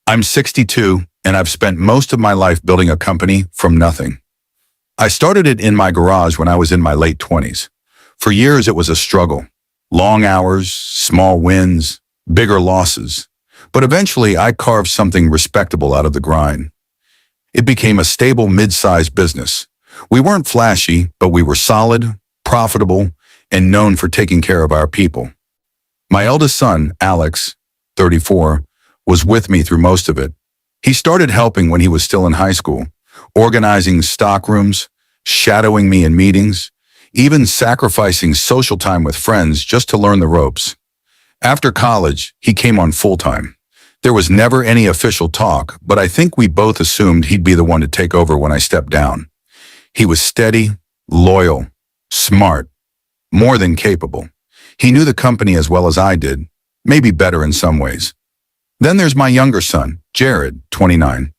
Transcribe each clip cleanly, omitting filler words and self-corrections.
I'm 62, and I've spent most of my life building a company from nothing. I started it in my garage when I was in my late 20s. For years, it was a struggle. Long hours, small wins, bigger losses. But eventually, I carved something respectable out of the grind. It became a stable mid-sized business. We weren't flashy, but we were solid, profitable, and known for taking care of our people. My eldest son, Alex, 34, was with me through most of it. He started helping when he was still in high school, organizing stock rooms, shadowing me in meetings, even sacrificing social time with friends just to learn the ropes. After college, he came on full-time. There was never any official talk, but I think we both assumed he'd be the one to take over when I stepped down. He was steady, loyal, smart, more than capable. He knew the company as well as I did, maybe better in some ways. Then there's my younger son, Jared, 29.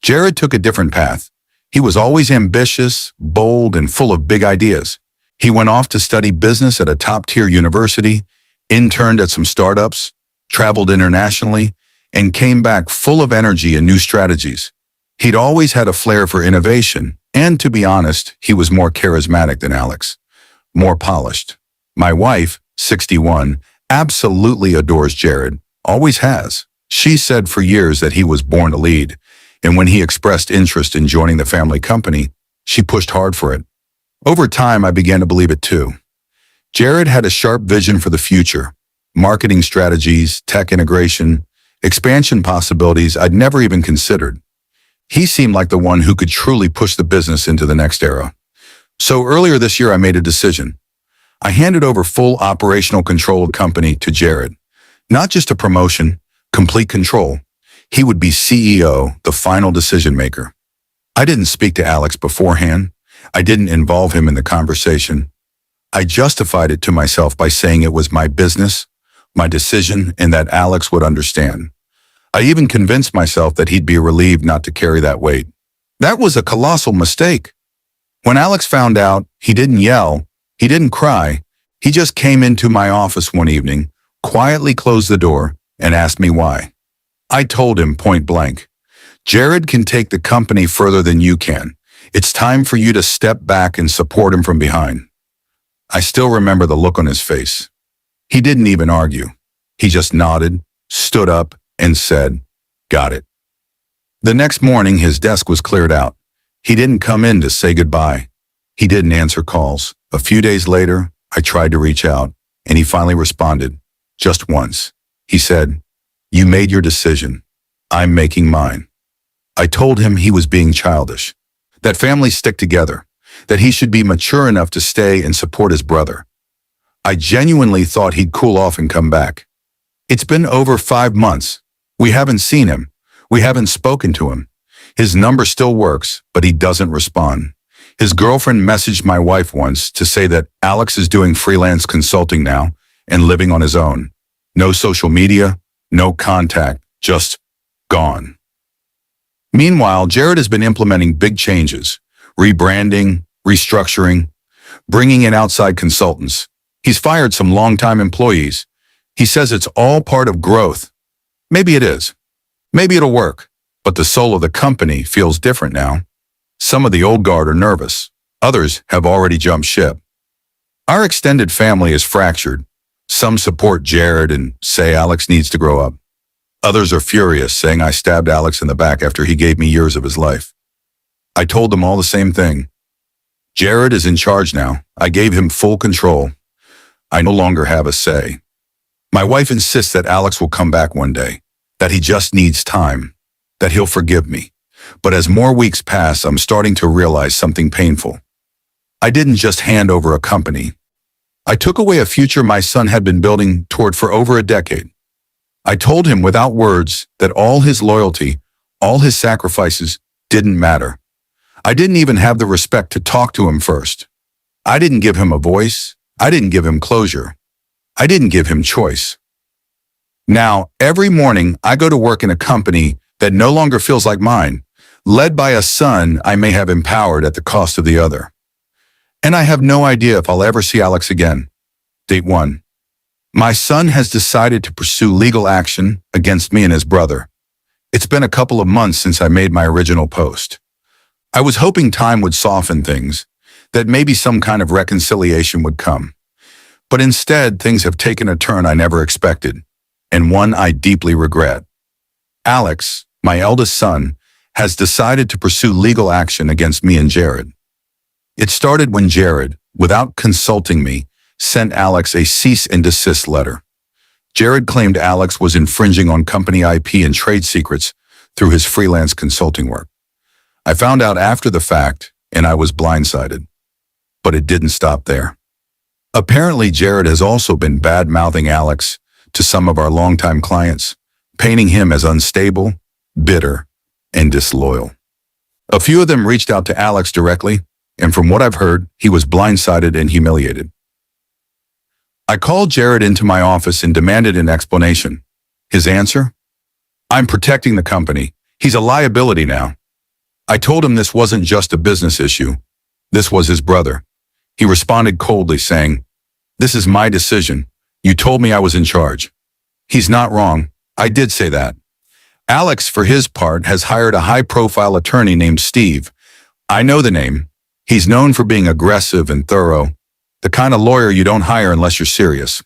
Jared took a different path. He was always ambitious, bold, and full of big ideas. He went off to study business at a top-tier university, interned at some startups, traveled internationally, and came back full of energy and new strategies. He'd always had a flair for innovation, and to be honest, he was more charismatic than Alex, more polished. My wife, 61, absolutely adores Jared, always has. She said for years that he was born to lead, and when he expressed interest in joining the family company, she pushed hard for it. Over time, I began to believe it too. Jared had a sharp vision for the future, marketing strategies, tech integration, expansion possibilities I'd never even considered. He seemed like the one who could truly push the business into the next era. So earlier this year, I made a decision. I handed over full operational control of the company to Jared. Not just a promotion, complete control. He would be CEO, the final decision maker. I didn't speak to Alex beforehand. I didn't involve him in the conversation. I justified it to myself by saying it was my business, my decision, and that Alex would understand. I even convinced myself that he'd be relieved not to carry that weight. That was a colossal mistake. When Alex found out, he didn't yell, he didn't cry. He just came into my office one evening, quietly closed the door, and asked me why. I told him point blank, Jared can take the company further than you can. It's time for you to step back and support him from behind. I still remember the look on his face. He didn't even argue. He just nodded, stood up, and said, "Got it." The next morning, his desk was cleared out. He didn't come in to say goodbye. He didn't answer calls. A few days later, I tried to reach out, and he finally responded, just once. He said, "You made your decision. I'm making mine." I told him he was being childish, that families stick together, that he should be mature enough to stay and support his brother. I genuinely thought he'd cool off and come back. It's been over 5 months. We haven't seen him. We haven't spoken to him. His number still works, but he doesn't respond. His girlfriend messaged my wife once to say that Alex is doing freelance consulting now and living on his own. No social media, no contact, just gone. Meanwhile, Jared has been implementing big changes, rebranding, restructuring, bringing in outside consultants. He's fired some longtime employees. He says it's all part of growth. Maybe it is. Maybe it'll work. But the soul of the company feels different now. Some of the old guard are nervous. Others have already jumped ship. Our extended family is fractured. Some support Jared and say Alex needs to grow up. Others are furious, saying I stabbed Alex in the back after he gave me years of his life. I told them all the same thing. Jared is in charge now. I gave him full control. I no longer have a say. My wife insists that Alex will come back one day, that he just needs time, that he'll forgive me. But as more weeks pass, I'm starting to realize something painful. I didn't just hand over a company. I took away a future my son had been building toward for over a decade. I told him without words that all his loyalty, all his sacrifices didn't matter. I didn't even have the respect to talk to him first. I didn't give him a voice. I didn't give him closure. I didn't give him choice. Now, every morning, I go to work in a company that no longer feels like mine, led by a son I may have empowered at the cost of the other. And I have no idea if I'll ever see Alex again. Date 1. My son has decided to pursue legal action against me and his brother. It's been a couple of months since I made my original post. I was hoping time would soften things, that maybe some kind of reconciliation would come. But instead, things have taken a turn I never expected, and one I deeply regret. Alex, my eldest son, has decided to pursue legal action against me and Jared. It started when Jared, without consulting me, sent Alex a cease and desist letter. Jared claimed Alex was infringing on company IP and trade secrets through his freelance consulting work. I found out after the fact, and I was blindsided. But it didn't stop there. Apparently, Jared has also been bad-mouthing Alex to some of our longtime clients, painting him as unstable, bitter, and disloyal. A few of them reached out to Alex directly, and from what I've heard, he was blindsided and humiliated. I called Jared into my office and demanded an explanation. His answer? I'm protecting the company. He's a liability now. I told him this wasn't just a business issue. This was his brother. He responded coldly, saying, "This is my decision. You told me I was in charge." He's not wrong. I did say that. Alex, for his part, has hired a high-profile attorney named Steve. I know the name. He's known for being aggressive and thorough, the kind of lawyer you don't hire unless you're serious.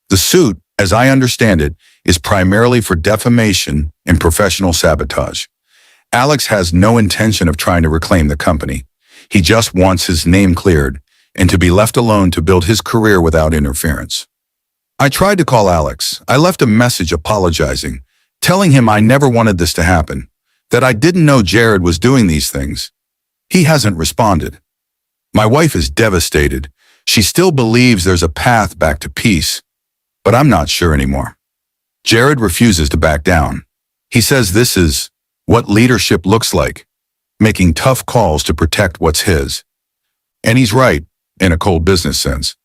The suit, as I understand it, is primarily for defamation and professional sabotage. Alex has no intention of trying to reclaim the company. He just wants his name cleared and to be left alone to build his career without interference. I tried to call Alex. I left a message apologizing, telling him I never wanted this to happen, that I didn't know Jared was doing these things. He hasn't responded. My wife is devastated. She still believes there's a path back to peace, but I'm not sure anymore. Jared refuses to back down. He says this is what leadership looks like, making tough calls to protect what's his. And he's right, in a cold business sense.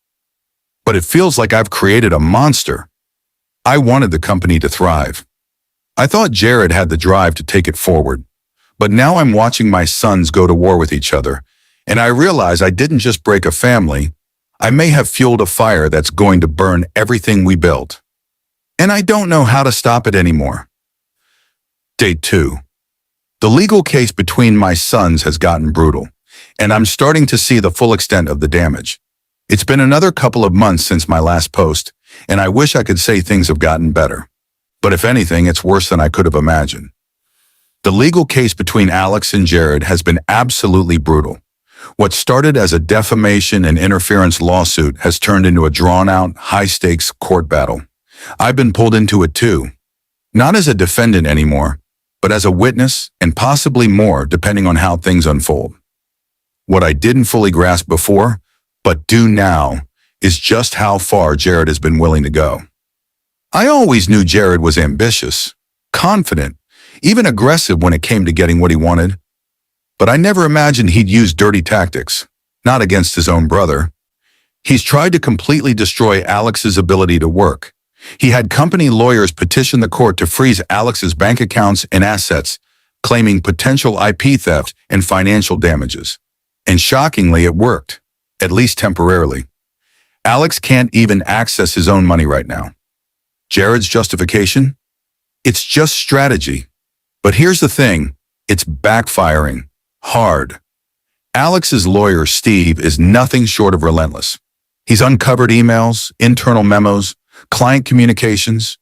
But it feels like I've created a monster. I wanted the company to thrive. I thought Jared had the drive to take it forward. But now I'm watching my sons go to war with each other, and I realize I didn't just break a family. I may have fueled a fire that's going to burn everything we built. And I don't know how to stop it anymore. Day 2. The legal case between my sons has gotten brutal, and I'm starting to see the full extent of the damage. It's been another couple of months since my last post, and I wish I could say things have gotten better. But if anything, it's worse than I could have imagined. The legal case between Alex and Jared has been absolutely brutal. What started as a defamation and interference lawsuit has turned into a drawn-out, high-stakes court battle. I've been pulled into it too. Not as a defendant anymore, but as a witness and possibly more depending on how things unfold. What I didn't fully grasp before, but do now, is just how far Jared has been willing to go. I always knew Jared was ambitious, confident, even aggressive when it came to getting what he wanted. But I never imagined he'd use dirty tactics, not against his own brother. He's tried to completely destroy Alex's ability to work. He had company lawyers petition the court to freeze Alex's bank accounts and assets, claiming potential IP theft and financial damages. And shockingly, it worked, at least temporarily. Alex can't even access his own money right now. Jared's justification? It's just strategy. But here's the thing, it's backfiring. Hard. Alex's lawyer, Steve, is nothing short of relentless. He's uncovered emails, internal memos, client communications,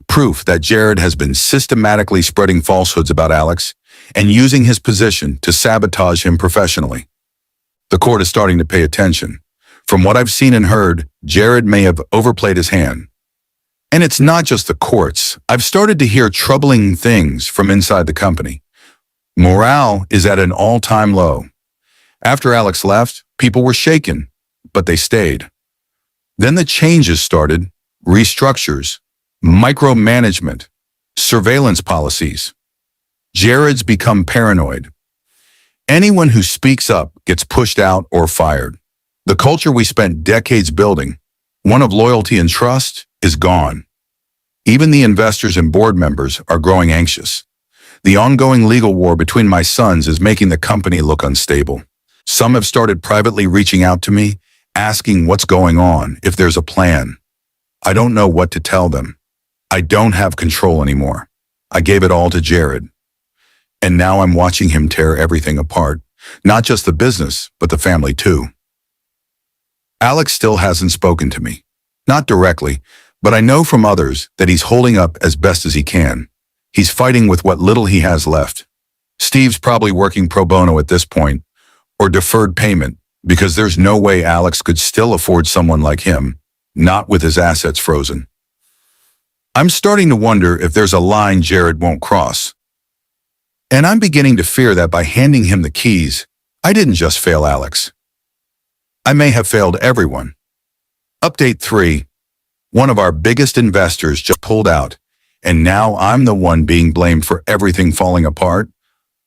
proof that Jared has been systematically spreading falsehoods about Alex and using his position to sabotage him professionally. The court is starting to pay attention. From what I've seen and heard, Jared may have overplayed his hand. And it's not just the courts. I've started to hear troubling things from inside the company. Morale is at an all-time low. After Alex left, people were shaken, but they stayed. Then the changes started, restructures, micromanagement, surveillance policies. Jared's become paranoid. Anyone who speaks up gets pushed out or fired. The culture we spent decades building, one of loyalty and trust, is gone. Even the investors and board members are growing anxious. The ongoing legal war between my sons is making the company look unstable. Some have started privately reaching out to me, asking what's going on, if there's a plan. I don't know what to tell them. I don't have control anymore. I gave it all to Jared. And now I'm watching him tear everything apart. Not just the business, but the family too. Alex still hasn't spoken to me. Not directly, but I know from others that he's holding up as best as he can. He's fighting with what little he has left. Steve's probably working pro bono at this point, or deferred payment, because there's no way Alex could still afford someone like him, not with his assets frozen. I'm starting to wonder if there's a line Jared won't cross. And I'm beginning to fear that by handing him the keys, I didn't just fail Alex. I may have failed everyone. Update 3. One of our biggest investors just pulled out, and now I'm the one being blamed for everything falling apart.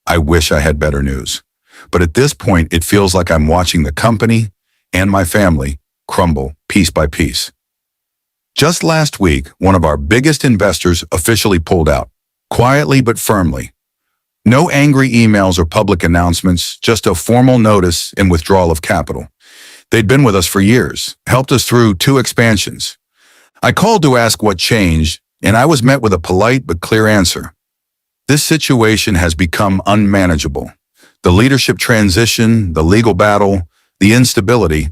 I wish I had better news. But at this point, it feels like I'm watching the company and my family crumble piece by piece. Just last week, one of our biggest investors officially pulled out, quietly but firmly. No angry emails or public announcements, just a formal notice and withdrawal of capital. They'd been with us for years, helped us through 2 expansions. I called to ask what changed, and I was met with a polite but clear answer. This situation has become unmanageable. The leadership transition, the legal battle, the instability,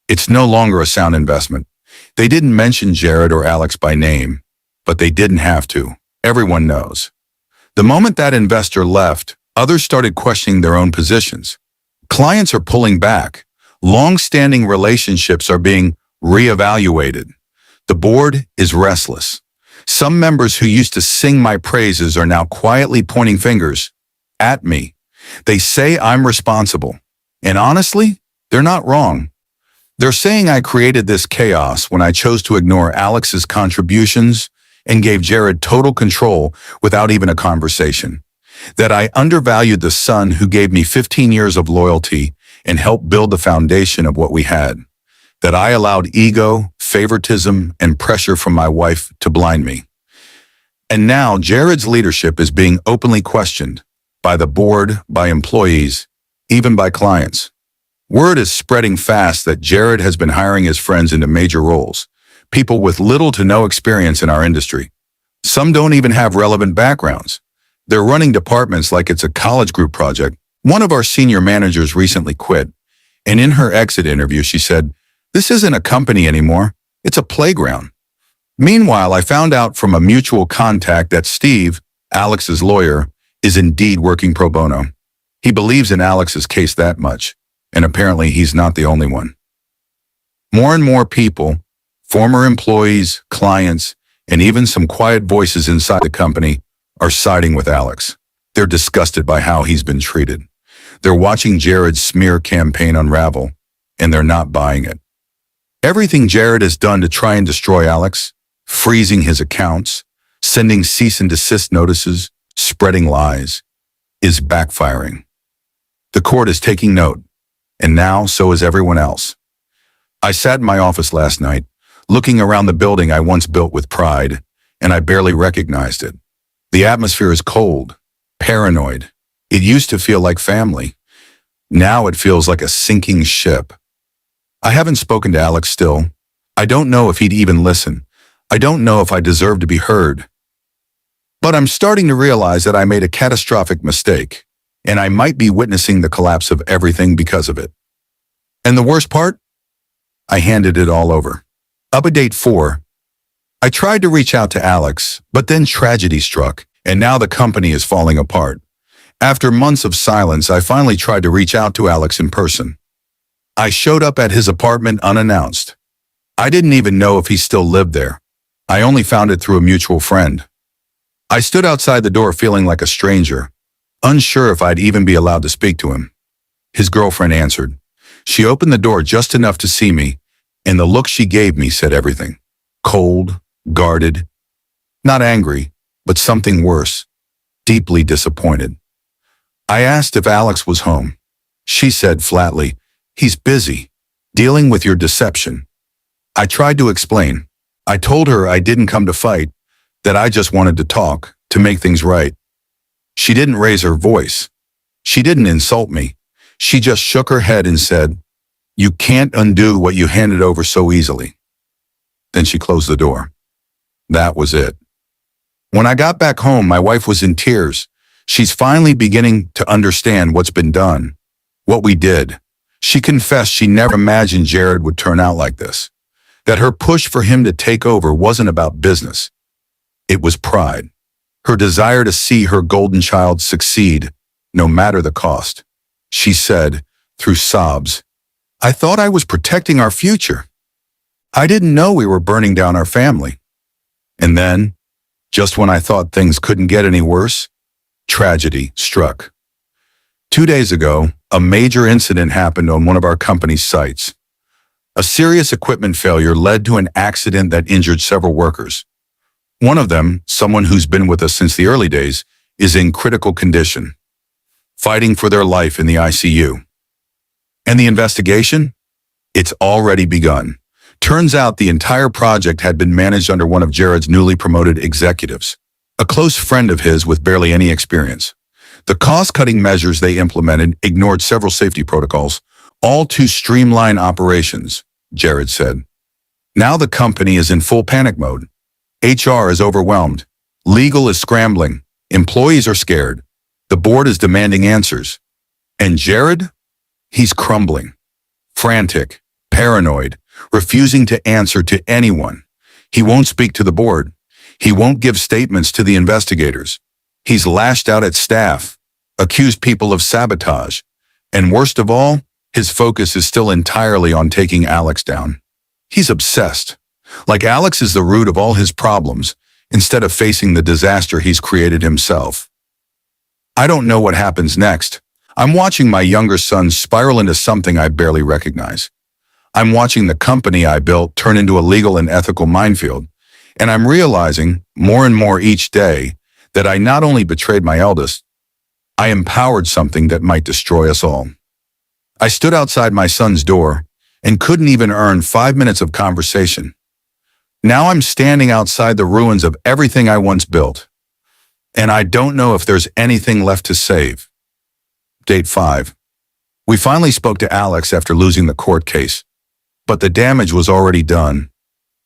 it's no longer a sound investment. They didn't mention Jared or Alex by name, but they didn't have to. Everyone knows. The moment that investor left, others started questioning their own positions. Clients are pulling back. Long-standing relationships are being reevaluated. The board is restless. Some members who used to sing my praises are now quietly pointing fingers at me. They say I'm responsible. And honestly, they're not wrong. They're saying I created this chaos when I chose to ignore Alex's contributions and gave Jared total control without even a conversation. That I undervalued the son who gave me 15 years of loyalty and helped build the foundation of what we had. That I allowed ego, favoritism, and pressure from my wife to blind me. And now Jared's leadership is being openly questioned by the board, by employees, even by clients. Word is spreading fast that Jared has been hiring his friends into major roles, people with little to no experience in our industry. Some don't even have relevant backgrounds. They're running departments like it's a college group project. One of our senior managers recently quit, and in her exit interview she said, "This isn't a company anymore, it's a playground." Meanwhile, I found out from a mutual contact that Steve, Alex's lawyer, is indeed working pro bono. He believes in Alex's case that much, and apparently he's not the only one. More and more people, former employees, clients, and even some quiet voices inside the company are siding with Alex. They're disgusted by how he's been treated. They're watching Jared's smear campaign unravel, and they're not buying it. Everything Jared has done to try and destroy Alex, freezing his accounts, sending cease and desist notices, spreading lies, is backfiring. The court is taking note, and now so is everyone else. I sat in my office last night, looking around the building I once built with pride, and I barely recognized it. The atmosphere is cold, paranoid. It used to feel like family. Now it feels like a sinking ship. I haven't spoken to Alex still. I don't know if he'd even listen. I don't know if I deserve to be heard. But I'm starting to realize that I made a catastrophic mistake, and I might be witnessing the collapse of everything because of it. And the worst part? I handed it all over. Update 4. I tried to reach out to Alex, but then tragedy struck, and now the company is falling apart. After months of silence, I finally tried to reach out to Alex in person. I showed up at his apartment unannounced. I didn't even know if he still lived there. I only found it through a mutual friend. I stood outside the door feeling like a stranger, unsure if I'd even be allowed to speak to him. His girlfriend answered. She opened the door just enough to see me, and the look she gave me said everything. Cold, guarded, not angry, but something worse, deeply disappointed. I asked if Alex was home. She said flatly, "He's busy, dealing with your deception." I tried to explain. I told her I didn't come to fight, that I just wanted to talk, to make things right. She didn't raise her voice. She didn't insult me. She just shook her head and said, "You can't undo what you handed over so easily." Then she closed the door. That was it. When I got back home, my wife was in tears. She's finally beginning to understand what's been done, what we did. She confessed she never imagined Jared would turn out like this, that her push for him to take over wasn't about business. It was pride, her desire to see her golden child succeed, no matter the cost. She said, through sobs, "I thought I was protecting our future. I didn't know we were burning down our family." And then, just when I thought things couldn't get any worse, tragedy struck. 2 days ago, a major incident happened on one of our company's sites. A serious equipment failure led to an accident that injured several workers. One of them, someone who's been with us since the early days, is in critical condition, fighting for their life in the ICU. And the investigation? It's already begun. Turns out the entire project had been managed under one of Jared's newly promoted executives, a close friend of his with barely any experience. The cost-cutting measures they implemented ignored several safety protocols, all to streamline operations, Jared said. Now the company is in full panic mode. HR is overwhelmed. Legal is scrambling. Employees are scared. The board is demanding answers. And Jared? He's crumbling. Frantic, paranoid, refusing to answer to anyone. He won't speak to the board. He won't give statements to the investigators. He's lashed out at staff, accused people of sabotage, and worst of all, his focus is still entirely on taking Alex down. He's obsessed, like Alex is the root of all his problems, instead of facing the disaster he's created himself. I don't know what happens next. I'm watching my younger son spiral into something I barely recognize. I'm watching the company I built turn into a legal and ethical minefield, and I'm realizing, more and more each day, that I not only betrayed my eldest, I empowered something that might destroy us all. I stood outside my son's door and couldn't even earn 5 minutes of conversation. Now I'm standing outside the ruins of everything I once built, and I don't know if there's anything left to save. Date 5. We finally spoke to Alex after losing the court case, but the damage was already done.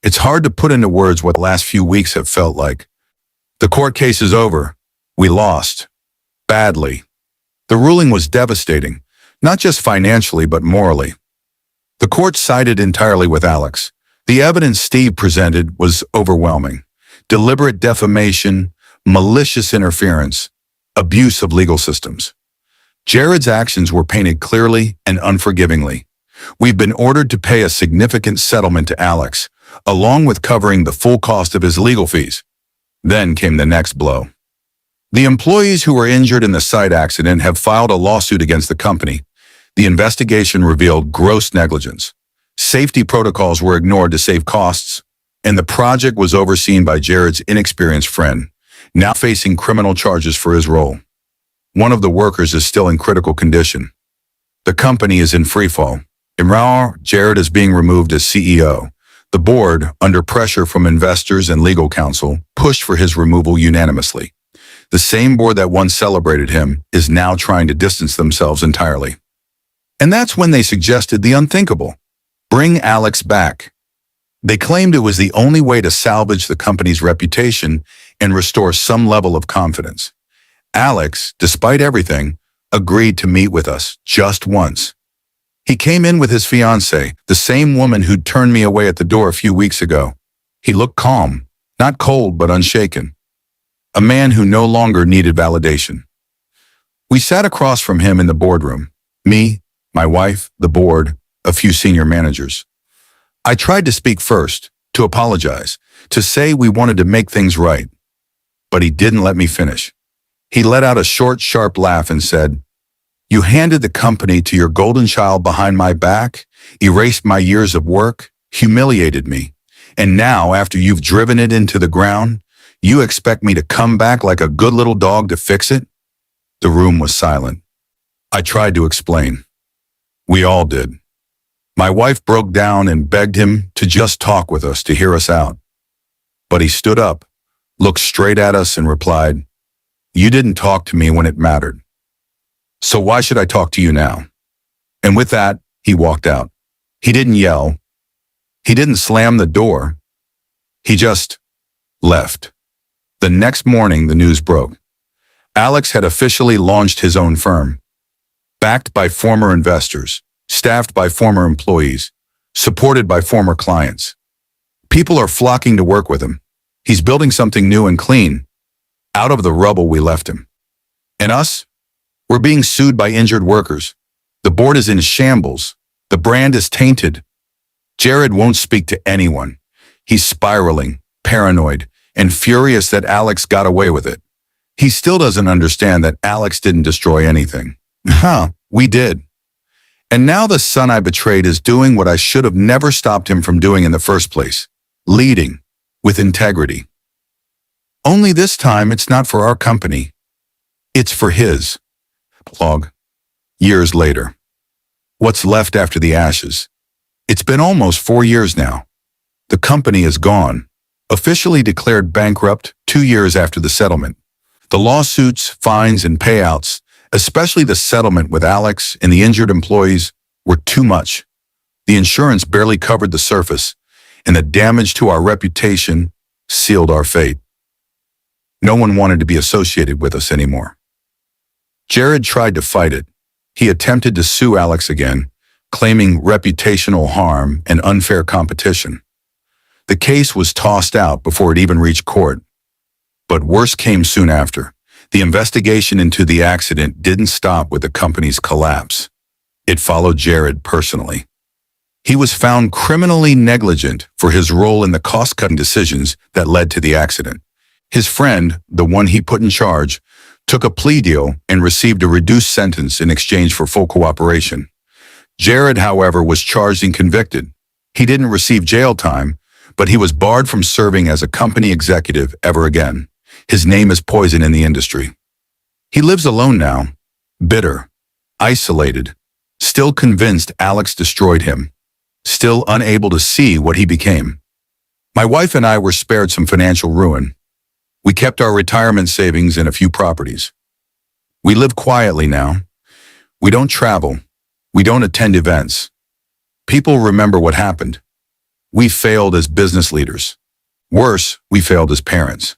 It's hard to put into words what the last few weeks have felt like. The court case is over. We lost. Badly. The ruling was devastating, not just financially but morally. The court sided entirely with Alex. The evidence Steve presented was overwhelming. Deliberate defamation, malicious interference, abuse of legal systems. Jared's actions were painted clearly and unforgivingly. We've been ordered to pay a significant settlement to Alex, along with covering the full cost of his legal fees. Then came the next blow. The employees who were injured in the site accident have filed a lawsuit against the company. The investigation revealed gross negligence. Safety protocols were ignored to save costs, and the project was overseen by Jared's inexperienced friend, now facing criminal charges for his role. One of the workers is still in critical condition. The company is in freefall. Meanwhile, Jared is being removed as CEO. The board, under pressure from investors and legal counsel, pushed for his removal unanimously. The same board that once celebrated him is now trying to distance themselves entirely. And that's when they suggested the unthinkable. Bring Alex back. They claimed it was the only way to salvage the company's reputation and restore some level of confidence. Alex, despite everything, agreed to meet with us just once. He came in with his fiancée, the same woman who'd turned me away at the door a few weeks ago. He looked calm, not cold but unshaken. A man who no longer needed validation. We sat across from him in the boardroom. Me, my wife, the board, a few senior managers. I tried to speak first, to apologize, to say we wanted to make things right. But he didn't let me finish. He let out a short, sharp laugh and said, "You handed the company to your golden child behind my back, erased my years of work, humiliated me. And now, after you've driven it into the ground, you expect me to come back like a good little dog to fix it?" The room was silent. I tried to explain. We all did. My wife broke down and begged him to just talk with us, to hear us out. But he stood up, looked straight at us and replied, "You didn't talk to me when it mattered. So why should I talk to you now?" And with that, he walked out. He didn't yell. He didn't slam the door. He just left. The next morning, the news broke. Alex had officially launched his own firm, backed by former investors, staffed by former employees, supported by former clients. People are flocking to work with him. He's building something new and clean, out of the rubble we left him. And us? We're being sued by injured workers. The board is in shambles. The brand is tainted. Jared won't speak to anyone. He's spiraling, paranoid, and furious that Alex got away with it. He still doesn't understand that Alex didn't destroy anything. We did. And now the son I betrayed is doing what I should have never stopped him from doing in the first place, leading with integrity. Only this time it's not for our company. It's for his. Log. Years later. What's left after the ashes? It's been almost 4 years now. The company is gone, officially declared bankrupt 2 years after the settlement. The lawsuits, fines, and payouts, especially the settlement with Alex and the injured employees, were too much. The insurance barely covered the surface, and the damage to our reputation sealed our fate. No one wanted to be associated with us anymore. Jared tried to fight it. He attempted to sue Alex again, claiming reputational harm and unfair competition. The case was tossed out before it even reached court. But worse came soon after. The investigation into the accident didn't stop with the company's collapse. It followed Jared personally. He was found criminally negligent for his role in the cost-cutting decisions that led to the accident. His friend, the one he put in charge, took a plea deal and received a reduced sentence in exchange for full cooperation. Jared, however, was charged and convicted. He didn't receive jail time, but he was barred from serving as a company executive ever again. His name is poison in the industry. He lives alone now, bitter, isolated, still convinced Alex destroyed him, still unable to see what he became. My wife and I were spared some financial ruin. We kept our retirement savings and a few properties. We live quietly now. We don't travel. We don't attend events. People remember what happened. We failed as business leaders. Worse, we failed as parents.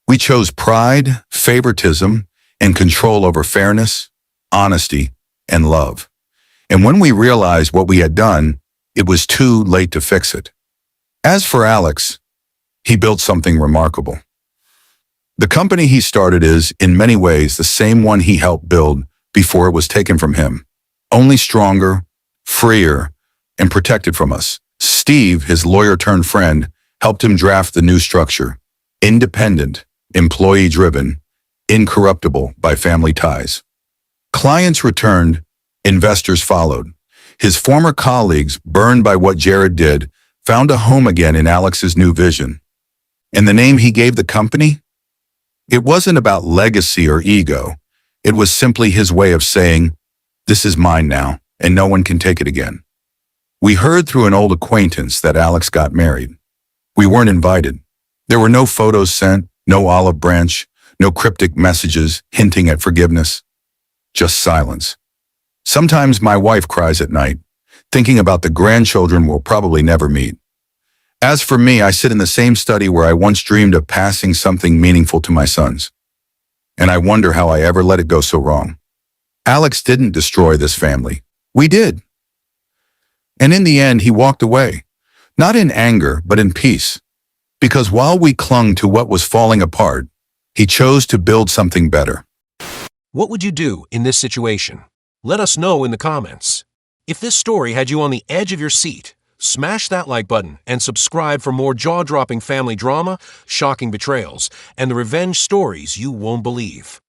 We chose pride, favoritism, and control over fairness, honesty, and love. And when we realized what we had done, it was too late to fix it. As for Alex, he built something remarkable. The company he started is, in many ways, the same one he helped build before it was taken from him, only stronger, freer, and protected from us. Steve, his lawyer-turned-friend, helped him draft the new structure, independent, employee-driven, incorruptible by family ties. Clients returned, investors followed. His former colleagues, burned by what Jared did, found a home again in Alex's new vision. And the name he gave the company? It wasn't about legacy or ego. It was simply his way of saying, "This is mine now, and no one can take it again." We heard through an old acquaintance that Alex got married. We weren't invited. There were no photos sent, no olive branch, no cryptic messages hinting at forgiveness. Just silence. Sometimes my wife cries at night, thinking about the grandchildren we'll probably never meet. As for me, I sit in the same study where I once dreamed of passing something meaningful to my sons. And I wonder how I ever let it go so wrong. Alex didn't destroy this family. We did. And in the end, he walked away, not in anger, but in peace. Because while we clung to what was falling apart, he chose to build something better. What would you do in this situation? Let us know in the comments. If this story had you on the edge of your seat, smash that like button and subscribe for more jaw-dropping family drama, shocking betrayals, and the revenge stories you won't believe.